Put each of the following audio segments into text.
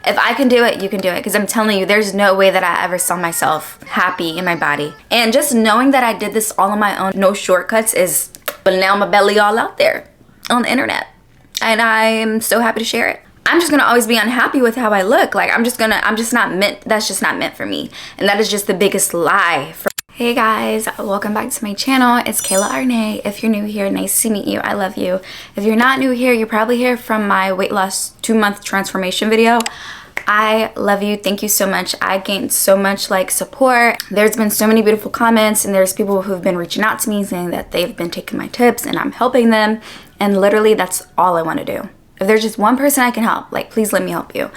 If I can do it, you can do it. Because I'm telling you, there's no way that I ever saw myself happy in my body. And just knowing that I did this all on my own, no shortcuts, is, but now my belly all out there on the internet. And I am so happy to share it. I'm just gonna always be unhappy with how I look. Like, I'm just not meant, that's just not meant for me. And that is just the biggest lie. Hey guys, welcome back to my channel. It's Kayla Arnay. If you're new here, nice to meet you. I love you. If you're not new here, you're probably here from my weight loss 2-month transformation video. I love you. Thank you so much. I gained so much support. There's been so many beautiful comments, and there's people who've been reaching out to me saying that they've been taking my tips and I'm helping them. And literally that's all I want to do. If there's just one person I can help, please let me help you.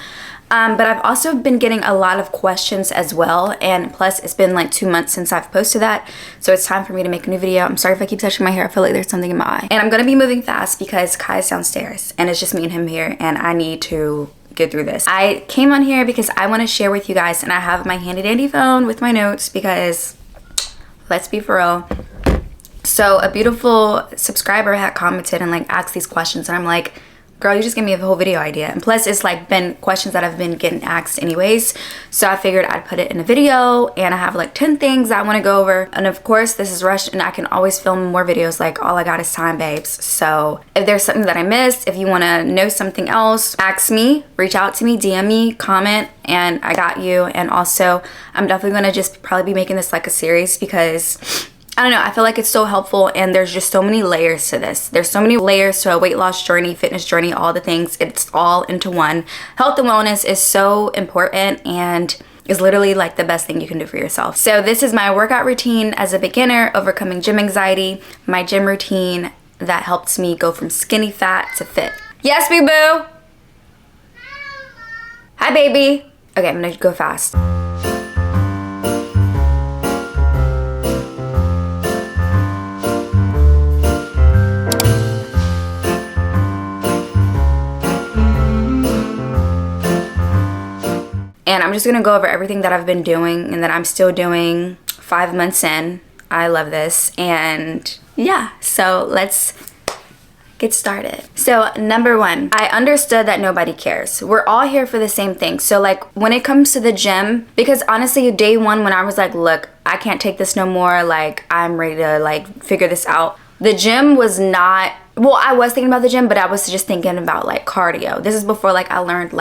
But I've also been getting a lot of questions as well, and plus it's been 2 months since I've posted that, so it's time for me to make a new video. I'm sorry if I keep touching my hair. I feel like there's something in my eye. And I'm gonna be moving fast because Kai's downstairs and it's just me and him here, and I need to get through this. I came on here because I want to share with you guys, and I have my handy dandy phone with my notes because let's be for real. So a beautiful subscriber had commented and asked these questions, and I'm like, girl, you just gave me a whole video idea. And plus it's been questions that I've been getting asked anyways, so I figured I'd put it in a video. And I have 10 things I want to go over, and of course this is rushed and I can always film more videos. All I got is time, babes. So if there's something that I missed, if you want to know something else, ask me, reach out to me, DM me, comment, and I got you. And also I'm definitely going to just probably be making this a series because I don't know, I feel like it's so helpful, and there's just so many layers to this. There's so many layers to a weight loss journey, fitness journey, all the things. It's all into one. Health and wellness is so important and is literally the best thing you can do for yourself. So this is my workout routine as a beginner, overcoming gym anxiety, my gym routine that helps me go from skinny fat to fit. Yes, boo boo. Hi, baby. Okay, I'm gonna go fast. And I'm just gonna go over everything that I've been doing and that I'm still doing 5 months in. I love this. And yeah, so let's get started. So number one, I understood that nobody cares. We're all here for the same thing. So when it comes to the gym, because honestly day one when I was look, I can't take this no more, I'm ready to figure this out. The gym was not, well, I was thinking about the gym, but I was just thinking about cardio. This is before I learned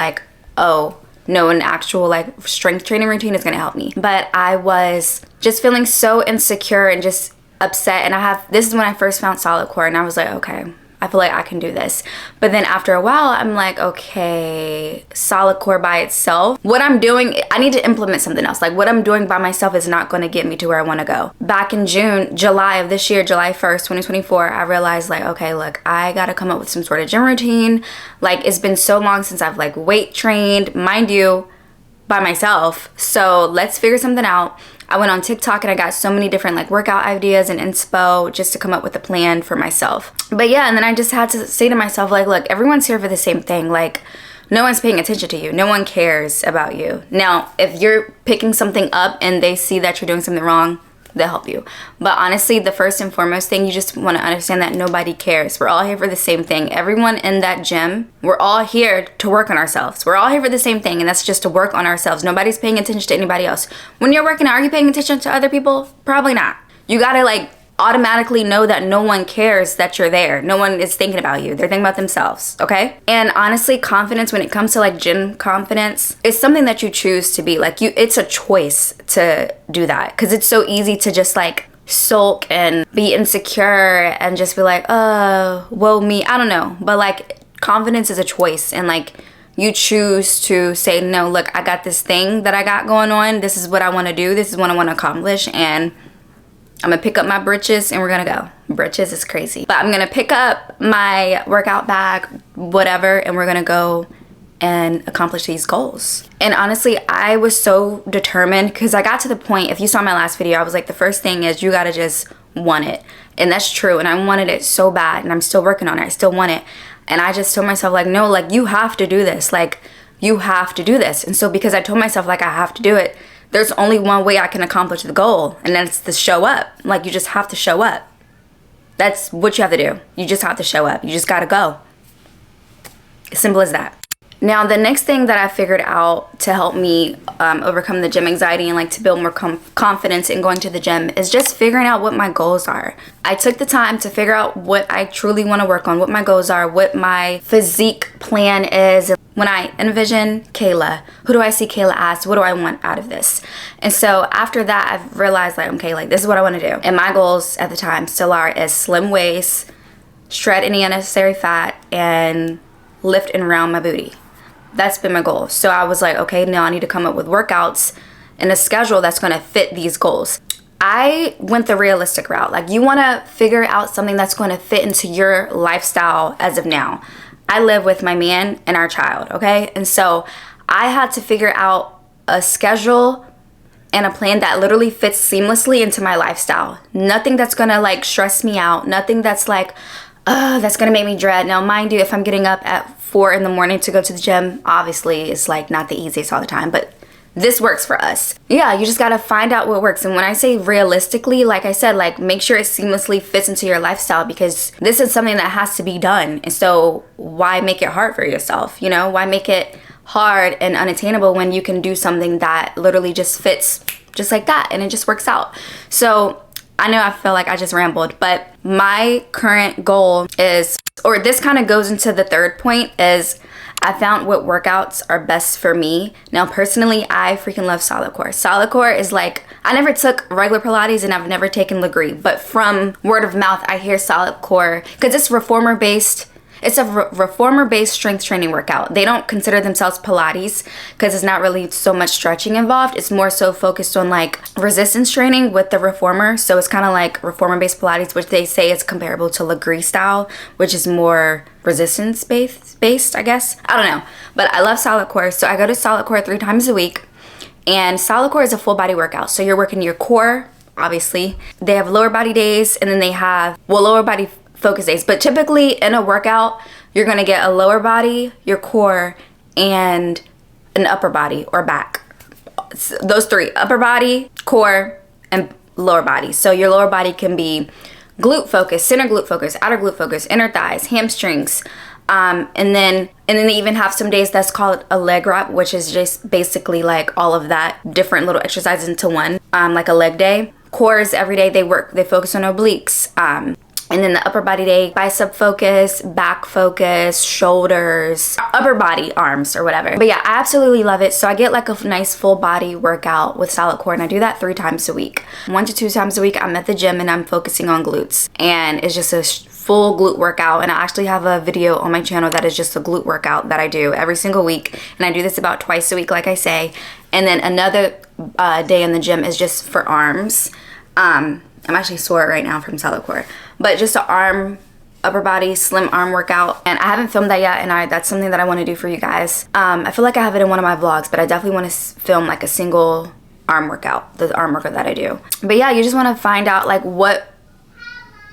oh, no, an actual strength training routine is gonna help me. But I was just feeling so insecure and just upset, and this is when I first found solid core, and I was like, okay, I feel like I can do this. But then after a while, I'm like, okay, solid core by itself, what I'm doing, I need to implement something else. What I'm doing by myself is not gonna get me to where I wanna go. Back in July of this year, July 1st, 2024, I realized okay, look, I gotta come up with some sort of gym routine. It's been so long since I've weight trained, mind you, by myself. So let's figure something out. I went on TikTok and I got so many different workout ideas and inspo just to come up with a plan for myself. But yeah, and then I just had to say to myself, look, everyone's here for the same thing. No one's paying attention to you. No one cares about you. Now, if you're picking something up and they see that you're doing something wrong, they'll help you. But honestly, the first and foremost thing, you just want to understand that nobody cares. We're all here for the same thing. Everyone in that gym, we're all here to work on ourselves. We're all here for the same thing, and that's just to work on ourselves. Nobody's paying attention to anybody else. When you're working out, are you paying attention to other people? Probably not. You gotta automatically know that no one cares that you're there. No one is thinking about you. They're thinking about themselves, okay? And honestly, confidence, when it comes to gym confidence, is something that you choose to be. It's a choice to do that, because it's so easy to just sulk and be insecure and just be oh, woe me. I don't know, but confidence is a choice, and you choose to say, no, look, I got this thing that I got going on. This is what I want to do. This is what I want to accomplish, and I'm gonna pick up my britches and we're gonna go. Britches is crazy. But I'm gonna pick up my workout bag, whatever, and we're gonna go and accomplish these goals. And honestly, I was so determined, because I got to the point, if you saw my last video, I was the first thing is you gotta just want it. And that's true, and I wanted it so bad, and I'm still working on it. I still want it. And I just told myself no, you have to do this. You have to do this. And so because I told myself I have to do it, there's only one way I can accomplish the goal, and that's to show up. You just have to show up. That's what you have to do. You just have to show up. You just gotta go. As simple as that. Now, the next thing that I figured out to help me overcome the gym anxiety and like to build more confidence in going to the gym is just figuring out what my goals are. I took the time to figure out what I truly want to work on, what my goals are, what my physique plan is. When I envision Kayla, who do I see Kayla as? What do I want out of this? And so after that, I've realized like, okay, like this is what I want to do. And my goals at the time still are is slim waist, shred any unnecessary fat, and lift and round my booty. That's been my goal. So I was like, okay, now I need to come up with workouts and a schedule that's going to fit these goals. I went the realistic route. Like, you want to figure out something that's going to fit into your lifestyle as of now. I live with my man and our child, okay? And so I had to figure out a schedule and a plan that literally fits seamlessly into my lifestyle. Nothing that's going to like stress me out. Nothing that's like, that's going to make me dread. Now, mind you, if I'm getting up at 4 in the morning to go to the gym, obviously it's like not the easiest all the time, but this works for us. Yeah, you just gotta find out what works. And when I say realistically, like I said, like make sure it seamlessly fits into your lifestyle, because this is something that has to be done. And so why make it hard for yourself? You know, why make it hard and unattainable when you can do something that literally just fits just like that and it just works out? So I know I feel like I just rambled, but my current goal is, or this kind of goes into the third point, is I found what workouts are best for me. Now, personally, I freaking love solid core. Solid core is like, I never took regular Pilates and I've never taken Legree, but from word of mouth, I hear solid core because it's reformer based. It's a reformer-based strength training workout. They don't consider themselves Pilates because it's not really so much stretching involved. It's more so focused on like resistance training with the reformer. So it's kind of like reformer-based Pilates, which they say is comparable to Legree style, which is more resistance-based, I guess. I don't know. But I love solid core. So I go to solid core 3 times a week. And solid core is a full body workout. So you're working your core, obviously. They have lower body days, and then they have, lower body focus days, but typically in a workout you're going to get a lower body, your core, and an upper body or back. Those 3: upper body, core, and lower body. So your lower body can be glute focus, center glute focus, outer glute focus, inner thighs, hamstrings, and then they even have some days that's called a leg wrap, which is just basically like all of that different little exercises into one, like a leg day. Cores every day they focus on obliques. And then the upper body day, bicep focus, back focus, shoulders, upper body, arms, or whatever. But yeah, I absolutely love it. So I get like a nice full body workout with solid core, and I do that 3 times a week. 1 to 2 times a week, I'm at the gym and I'm focusing on glutes. And it's just a full glute workout. And I actually have a video on my channel that is just a glute workout that I do every single week. And I do this about twice a week, like I say. And then another day in the gym is just for arms. I'm actually sore right now from solid core, but just an arm, upper body, slim arm workout. And I haven't filmed that yet, and that's something that I want to do for you guys. I feel like I have it in one of my vlogs, but I definitely want to film like a single arm workout, the arm workout that I do. But yeah, you just want to find out like what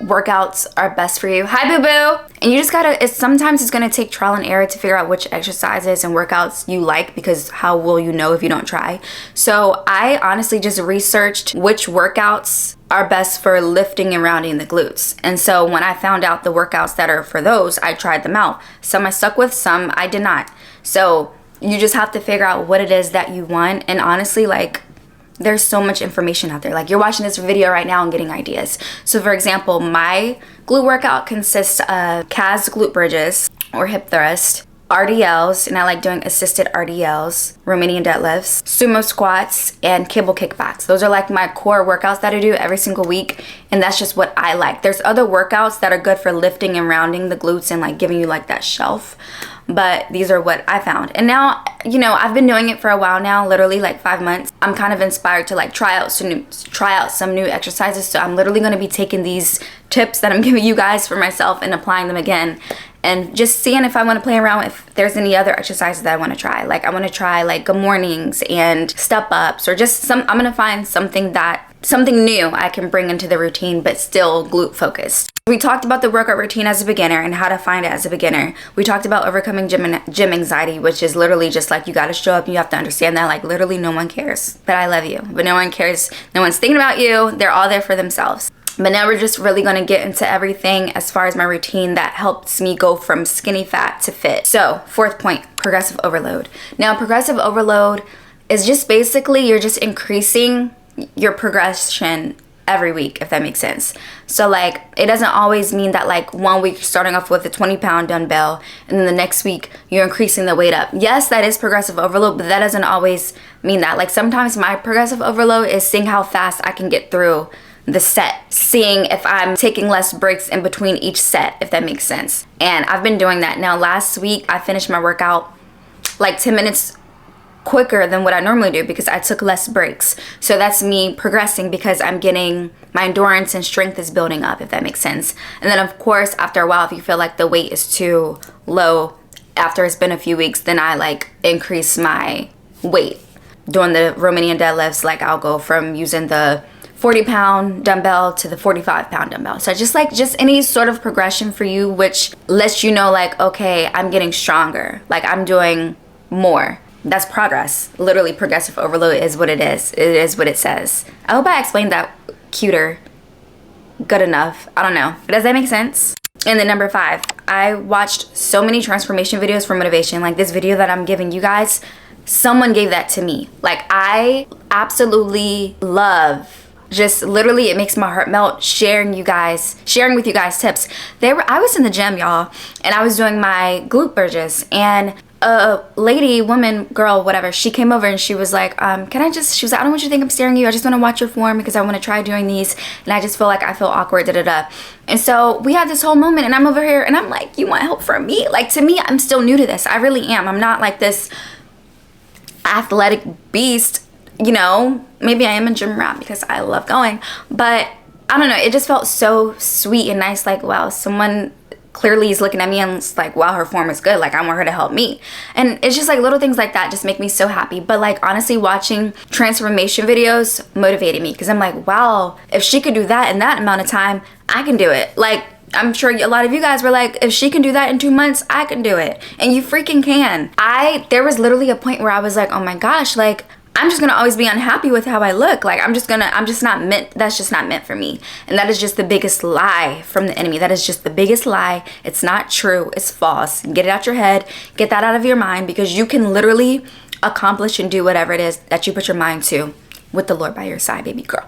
workouts are best for you. Hi, boo boo. And you just gotta, sometimes it's gonna take trial and error to figure out which exercises and workouts you like, because how will you know if you don't try? So I honestly just researched which workouts are best for lifting and rounding the glutes. And so when I found out the workouts that are for those, I tried them out. Some I stuck with, some I did not. So you just have to figure out what it is that you want. And honestly, like, there's so much information out there. Like, you're watching this video right now and getting ideas. So for example, my glute workout consists of calves glute bridges or hip thrust, RDLs, and I like doing assisted RDLs, Romanian deadlifts, sumo squats, and cable kickbacks. Those are like my core workouts that I do every single week, and that's just what I like. There's other workouts that are good for lifting and rounding the glutes and like giving you like that shelf, but these are what I found. And now, you know, I've been doing it for a while now, literally like 5 months. I'm kind of inspired to like try out some new exercises. So I'm literally going to be taking these tips that I'm giving you guys for myself and applying them again, and just seeing if I want to play around if there's any other exercises that I want to try. Like, I want to try like good mornings and step ups, or just I'm going to find something new I can bring into the routine, but still glute focused. We talked about the workout routine as a beginner and how to find it as a beginner. We talked about overcoming gym anxiety, which is literally just like, you got to show up and you have to understand that like literally no one cares that I love you, but no one cares. No one's thinking about you. They're all there for themselves. But now we're just really gonna get into everything as far as my routine that helps me go from skinny fat to fit. So, fourth point, progressive overload. Now, progressive overload is just basically you're just increasing your progression every week, if that makes sense. So like, it doesn't always mean that like 1 week you're starting off with a 20-pound dumbbell and then the next week you're increasing the weight up. Yes, that is progressive overload, but that doesn't always mean that. Like sometimes my progressive overload is seeing how fast I can get through the set, seeing if I'm taking less breaks in between each set, if that makes sense. And I've been doing that. Now last week I finished my workout like 10 minutes quicker than what I normally do because I took less breaks. So that's me progressing because I'm getting my endurance and strength is building up, if that makes sense. And then of course after a while, if you feel like the weight is too low after it's been a few weeks, then I like increase my weight. Doing the Romanian deadlifts, like I'll go from using the 40-pound dumbbell to the 45-pound dumbbell. So just any sort of progression for you which lets you know like, okay, I'm getting stronger, like I'm doing more. That's progress. Literally, progressive overload is what it is. It is what it says. I hope I explained that cuter good enough. I don't know. Does that make sense? And then number 5, I watched so many transformation videos for motivation. Like this video that I'm giving you guys, someone gave that to me. Like I absolutely love, just literally it makes my heart melt sharing with you guys tips. I was in the gym, y'all, and I was doing my glute bridges, and a lady, woman, girl, whatever, she came over and she was like, she was like, I don't want you to think I'm staring at you. I just want to watch your form because I want to try doing these. And I just feel like I feel awkward, da-da-da. And so we had this whole moment and I'm over here and I'm like, you want help from me? Like to me, I'm still new to this. I really am. I'm not like this athletic beast, you know. Maybe I am a gym rat because I love going. But I don't know. It just felt so sweet and nice. Like, wow, someone clearly is looking at me and it's like, wow, her form is good, like I want her to help me. And it's just like little things like that just make me so happy. But like honestly, watching transformation videos motivated me because I'm like, wow, if she could do that in that amount of time, I can do it. Like I'm sure a lot of you guys were like, if she can do that in 2 months, I can do it. And you freaking can. There was literally a point where I was like, oh my gosh, like I'm just gonna always be unhappy with how I look. Like that's just not meant for me. And that is just the biggest lie from the enemy. That is just the biggest lie. It's not true, it's false. Get it out your head, get that out of your mind, because you can literally accomplish and do whatever it is that you put your mind to with the Lord by your side, baby girl.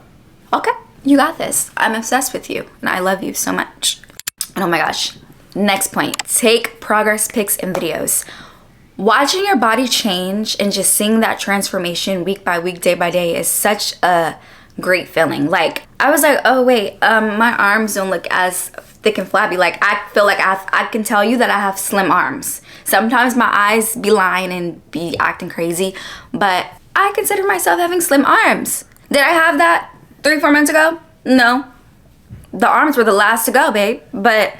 Okay, you got this. I'm obsessed with you and I love you so much. And oh my gosh, next point, take progress pics and videos. Watching your body change and just seeing that transformation week by week, day by day is such a great feeling. Like I was like, oh wait, my arms don't look as thick and flabby. Like I feel like I can tell you that I have slim arms. Sometimes my eyes be lying and be acting crazy, but I consider myself having slim arms. Did I have that 3-4 months ago? No. The arms were the last to go, babe. But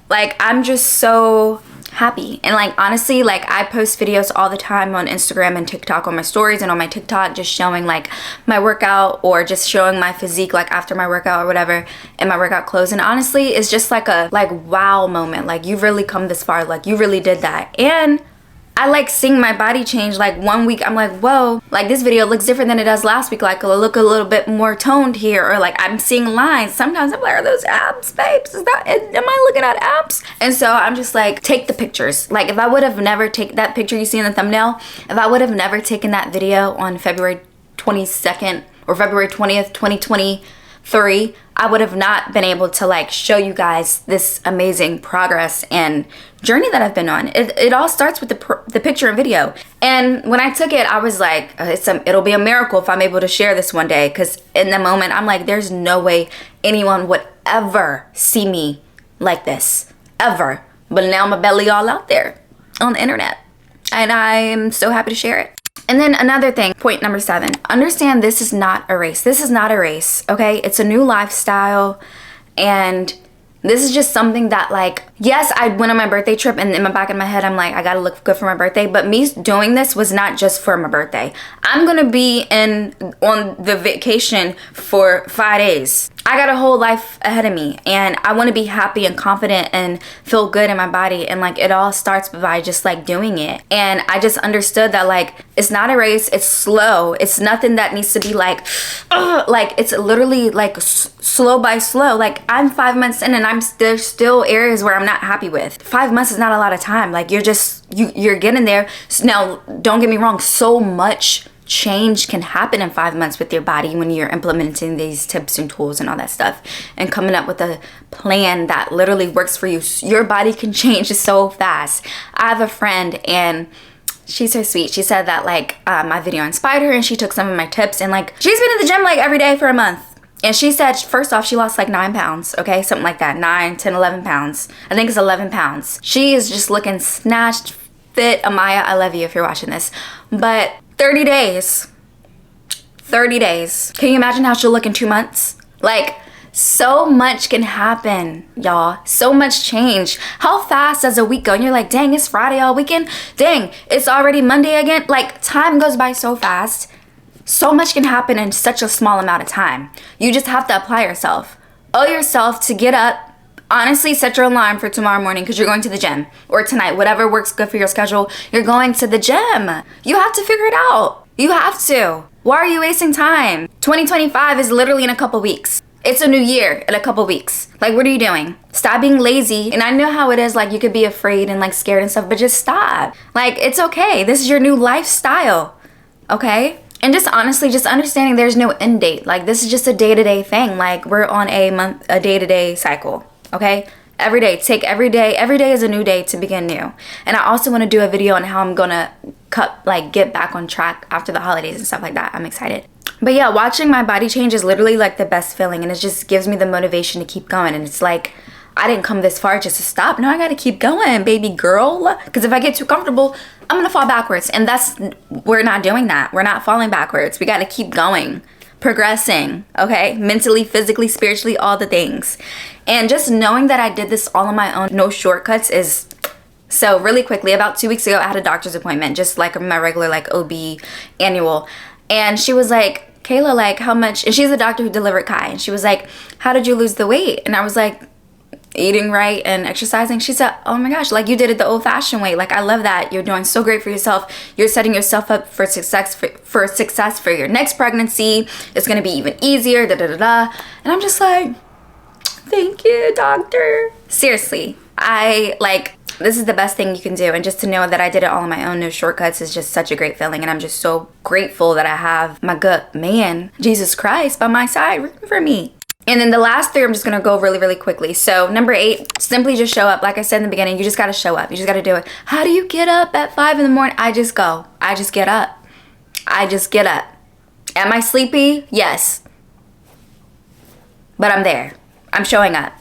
like I'm just so happy. And like honestly, like I post videos all the time on Instagram and TikTok, on my stories and on my TikTok, just showing like my workout or just showing my physique like after my workout or whatever in my workout clothes. And honestly, it's just like a wow moment. Like you've really come this far, like you really did that. And I like seeing my body change. Like 1 week I'm like, whoa, like this video looks different than it does last week. Like I look a little bit more toned here, or like I'm seeing lines. Sometimes I'm like, are those abs, babes? Am I looking at abs? And so I'm just like, take the pictures. Like if I would have never taken that picture you see in the thumbnail, if I would have never taken that video on February 22nd or February 20th, 2023, I would have not been able to like show you guys this amazing progress and journey that I've been on. It all starts with the picture and video. And when I took it, I was like, it'll be a miracle if I'm able to share this one day. Because in the moment, I'm like, there's no way anyone would ever see me like this, ever. But now my belly all out there on the internet. And I am so happy to share it. And then another thing, point number 7, understand this is not a race. This is not a race, okay? It's a new lifestyle, and this is just something that like, yes, I went on my birthday trip and in my back of my head, I'm like, I gotta look good for my birthday. But me doing this was not just for my birthday. I'm gonna be on the vacation for 5 days. I got a whole life ahead of me, and I want to be happy and confident and feel good in my body, and like it all starts by just like doing it. And I just understood that like it's not a race, it's slow. It's nothing that needs to be like it's literally like slow by slow. Like I'm 5 months in, and there's still areas where I'm not happy with. 5 months is not a lot of time. Like you're getting there. Now don't get me wrong, so much change can happen in 5 months with your body when you're implementing these tips and tools and all that stuff and coming up with a plan that literally works for you. Your body can change so fast. I have a friend, and she's so sweet. She said that like my video inspired her, and she took some of my tips, and like she's been in the gym like every day for a month. And she said, first off, she lost like 9 pounds, okay? Something like that, 9, 10, 11 pounds. I think it's 11 pounds. She is just looking snatched, fit. Amaya, I love you if you're watching this. But 30 days. 30 days. Can you imagine how she'll look in 2 months? Like, so much can happen, y'all. So much change. How fast does a week go? And you're like, dang, it's Friday all weekend. Dang, it's already Monday again. Like, time goes by so fast. So much can happen in such a small amount of time. You just have to apply yourself. Owe yourself to get up. Honestly, set your alarm for tomorrow morning because you're going to the gym, or tonight, whatever works good for your schedule. You're going to the gym. You have to figure it out. You have to. Why are you wasting time? 2025 is literally in a couple weeks. It's a new year in a couple weeks. Like, what are you doing? Stop being lazy. And I know how it is, like, you could be afraid and like scared and stuff, but just stop. Like, it's okay. This is your new lifestyle, okay? And just honestly, just understanding there's no end date. Like, this is just a day-to-day thing. Like, we're on a day-to-day cycle. Okay, every day is a new day to begin new. And I also want to do a video on how I'm gonna get back on track after the holidays and stuff like that. I'm excited. But yeah, watching my body change is literally like the best feeling, and it just gives me the motivation to keep going. And it's like, I didn't come this far just to stop. No, I gotta keep going, baby girl. Because if I get too comfortable, I'm gonna fall backwards. And we're not doing that. We're not falling backwards. We gotta keep going, progressing, okay? Mentally, physically, spiritually, all the things. And just knowing that I did this all on my own, no shortcuts, is so really quickly. About 2 weeks ago, I had a doctor's appointment, just like my regular like OB annual. And she was like, Kayla, like how much, and she's the doctor who delivered Kai. And she was like, how did you lose the weight? And I was like, eating right and exercising. She said, oh my gosh, like you did it the old fashioned way. Like, I love that. You're doing so great for yourself. You're setting yourself up for success for your next pregnancy. It's going to be even easier, da da da da. And I'm just like, thank you, doctor. Seriously, this is the best thing you can do. And just to know that I did it all on my own, no shortcuts, is just such a great feeling. And I'm just so grateful that I have my good man, Jesus Christ, by my side rooting for me. And then the last 3, I'm just going to go really, really quickly. So number 8, simply just show up. Like I said in the beginning, you just got to show up. You just got to do it. How do you get up at 5 in the morning? I just go. I just get up. I just get up. Am I sleepy? Yes. But I'm there. I'm showing up.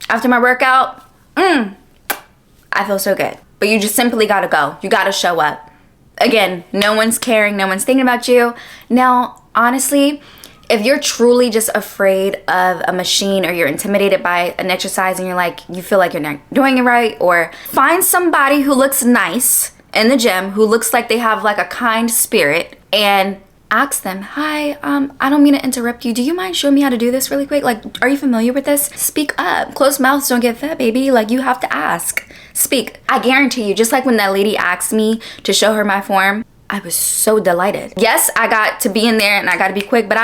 After my workout, I feel so good. But you just simply got to go. You got to show up. Again, no one's caring. No one's thinking about you. Now, honestly, if you're truly just afraid of a machine, or you're intimidated by an exercise and you feel like you're not doing it right, or find somebody who looks nice in the gym, who looks like they have like a kind spirit, and ask them, hi, I don't mean to interrupt you. Do you mind showing me how to do this really quick? Like, are you familiar with this? Speak up. Closed mouths don't get fed, baby. Like, you have to ask. Speak. I guarantee you, just like when that lady asked me to show her my form, I was so delighted. Yes, I got to be in there and I got to be quick, but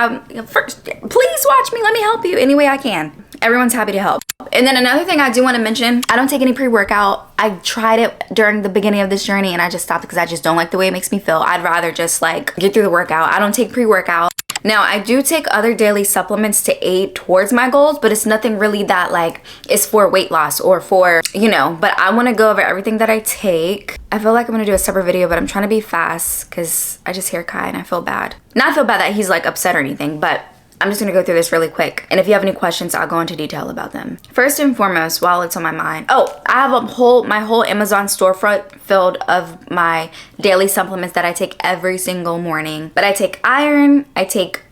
first, please watch me. Let me help you any way I can. Everyone's happy to help. And then another thing I do want to mention, I don't take any pre-workout. I tried it during the beginning of this journey and I just stopped because I just don't like the way it makes me feel. I'd rather just like get through the workout. I don't take pre-workout. Now, I do take other daily supplements to aid towards my goals, but it's nothing really that like is for weight loss or for, but I want to go over everything that I take. I feel like I'm going to do a separate video, but I'm trying to be fast because I just hear Kai and I feel bad. Not feel bad that he's like upset or anything, but I'm just gonna go through this really quick. And if you have any questions, I'll go into detail about them. First and foremost, while it's on my mind, I have my whole Amazon storefront filled of my daily supplements that I take every single morning. But I take iron, I take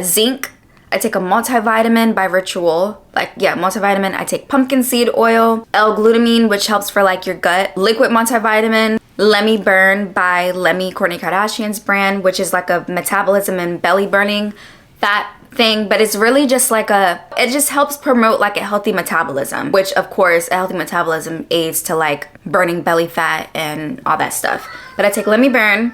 zinc, I take a multivitamin by Ritual, multivitamin. I take pumpkin seed oil, L-glutamine, which helps for like your gut, liquid multivitamin, Let Me Burn by Kourtney Kardashian's brand, which is like a metabolism and belly burning fat thing, but it's really just like it just helps promote like a healthy metabolism, which of course a healthy metabolism aids to like burning belly fat and all that stuff. But I take Let Me Burn,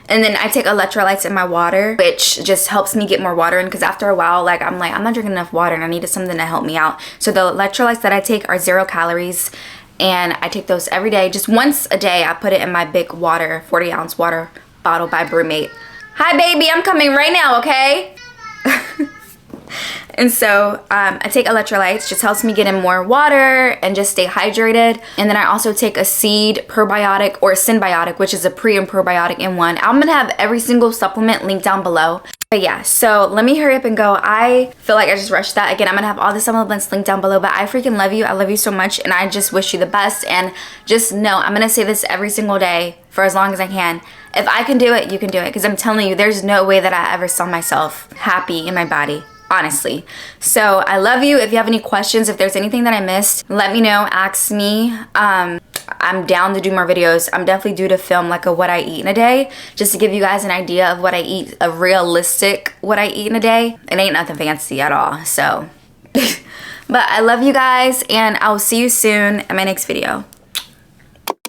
and then I take electrolytes in my water, which just helps me get more water in, because after a while, like I'm not drinking enough water and I needed something to help me out. So the electrolytes that I take are 0 calories, and I take those every day. Just once a day, I put it in my big water, 40-ounce water bottle by Brewmate. Hi baby, I'm coming right now, okay? And so I take electrolytes, just helps me get in more water and just stay hydrated. And then I also take a seed probiotic or symbiotic, which is a pre and probiotic in one. I'm gonna have every single supplement linked down below. But yeah, so let me hurry up and go. I feel like I just rushed that. Again, I'm gonna have all the supplements linked down below, but I freaking love you. I love you so much, and I just wish you the best. And just know, I'm gonna say this every single day for as long as I can. If I can do it, you can do it. Because I'm telling you, there's no way that I ever saw myself happy in my body, honestly. So I love you. If you have any questions, if there's anything that I missed, let me know, ask me. I'm down to do more videos. I'm definitely due to film like a what I eat in a day, just to give you guys an idea of what I eat, a realistic what I eat in a day. It ain't nothing fancy at all, so. But I love you guys, and I will see you soon in my next video.